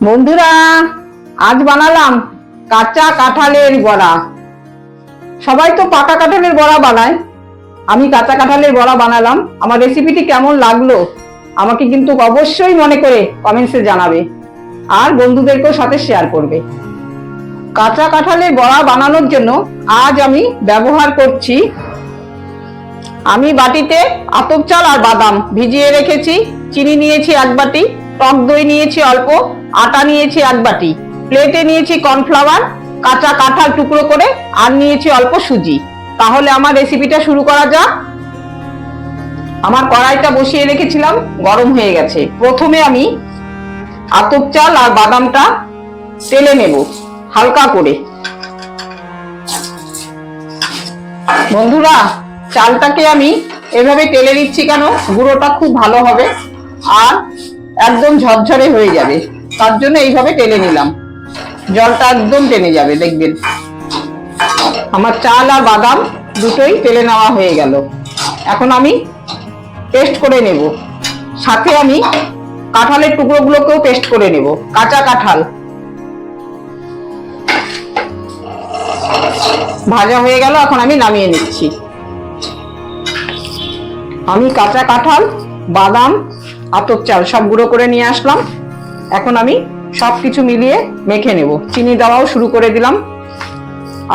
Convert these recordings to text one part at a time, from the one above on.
বন্ধুরা, আজ বানালাম কাঁচা কাঁঠালের বড়া। সবাই তো পাকা কাঁঠালের বড়া বানায়, আমি কাঁচা কাঁঠালের বড়া বানালাম। আমার রেসিপিটি কেমন লাগলো আমাকে কিন্তু অবশ্যই মনে করে কমেন্টসে জানাবে, আর বন্ধুদেরকেও সাথে শেয়ার করবে। কাঁচা কাঁঠালের বড়া বানানোর জন্য আজ আমি ব্যবহার করছি, আমি বাটিতে আতপ চাল আর বাদাম ভিজিয়ে রেখেছি, চিনি নিয়েছি 1 বাটি, টক দই নিয়েছি অল্প, আটা নিয়েছি 1 বাটি, প্লেটে নিয়েছি কর্নফ্লাওয়ার, কাঁচা কাঁঠাল টুকরো করে, আর নিয়েছি অল্প সুজি। তাহলে আমার রেসিপিটা শুরু করা যাক। আমার কড়াইটা বসিয়ে রেখেছিলাম, গরম হয়ে গেছে। প্রথমে আমি আতপ চাল আর বাদামটা তেলে নেব হালকা করে। বন্ধুরা, চালটাকে আমি এভাবে তেলে দিচ্ছি কেন, গুঁড়োটা খুব ভালো হবে আর একদম ঝরঝরে হয়ে যাবে, তার জন্য এইভাবে তেলে নিলাম। জলটা একদম টেনে যাবে, দেখবেন। আমার চাল আর বাদাম দুটোই তেলে নেওয়া হয়ে গেল। এখন আমি পেস্ট করে নেব, সাথে আমি কাঁঠালের টুকরোগুলোকেও পেস্ট করে নেব। কাঁচা কাঁঠাল ভাজা হয়ে গেল, এখন আমি নামিয়ে নিচ্ছি। আমি কাঁচা কাঁঠাল, বাদাম, আতপ চাল সব গুঁড়ো করে নিয়ে আসলাম। এখন আমি সবকিছু মিলিয়ে মেখে নেব। চিনি দেওয়াও শুরু করে দিলাম,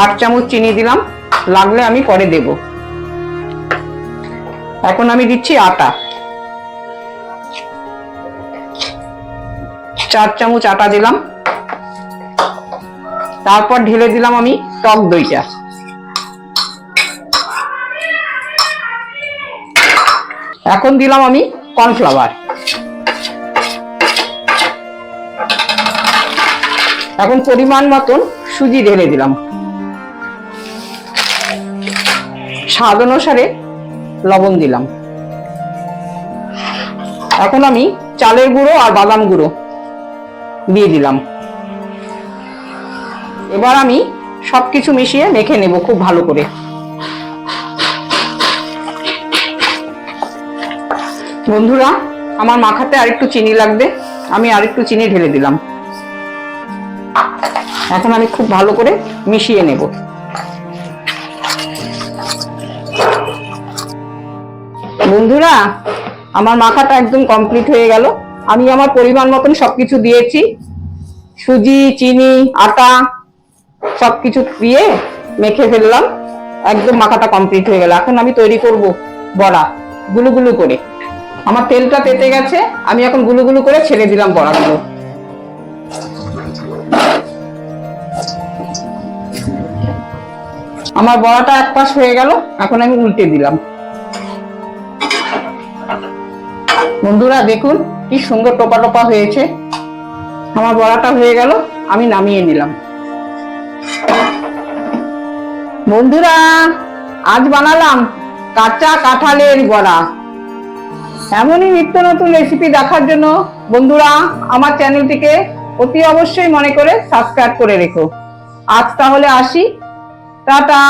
8 চামচ চিনি দিলাম, লাগলে আমি পরে দেব। এখন আমি দিচ্ছি আটা, 4 চামচ আটা দিলাম। তারপর ঢেলে দিলাম আমি টক দইটা। এখন দিলাম আমি কর্নফ্লাওয়ার। এখন পরিমাণ মতন সুজি ঢেলে দিলাম, স্বাদ অনুসারে লবণ দিলাম। এখন আমি চালের গুঁড়ো আর বাদাম গুঁড়ো দিয়ে দিলাম। এবার আমি সবকিছু মিশিয়ে মেখে নেব খুব ভালো করে। বন্ধুরা, আমার মাখাতে আরেকটু চিনি লাগবে, আমি আরেকটু চিনি ঢেলে দিলাম। এখন আমি খুব ভালো করে মিশিয়ে নেব। বন্ধুরা, আমার মাখাটা একদম কমপ্লিট হয়ে গেল। আমি আমার পরিমাণ মতন সবকিছু দিয়েছি, সুজি, চিনি, আটা সবকিছু দিয়ে মেখে ফেললাম। একদম মাখাটা কমপ্লিট হয়ে গেল। এখন আমি তৈরি করব বড়া, গুলু গুলু করে। আমার তেলটা তেতে গেছে, আমি এখন গুলু গুলু করে ছেড়ে দিলাম বড়াগুলো। আমার বড়াটা এক পাশ হয়ে গেল, এখন আমি উল্টে দিলাম। বন্ধুরা দেখুন কি সুন্দর টোপা টোপা হয়েছে। আমার বড়াটা হয়ে গেল, আমি নামিয়ে নিলাম। বন্ধুরা, আজ বানালাম কাঁচা কাঁঠালের বড়া। এমনই নিত্য নতুন রেসিপি দেখার জন্য বন্ধুরা আমার চ্যানেলটিকে অতি অবশ্যই মনে করে সাবস্ক্রাইব করে রেখো। আজ তাহলে আসি, টাটা।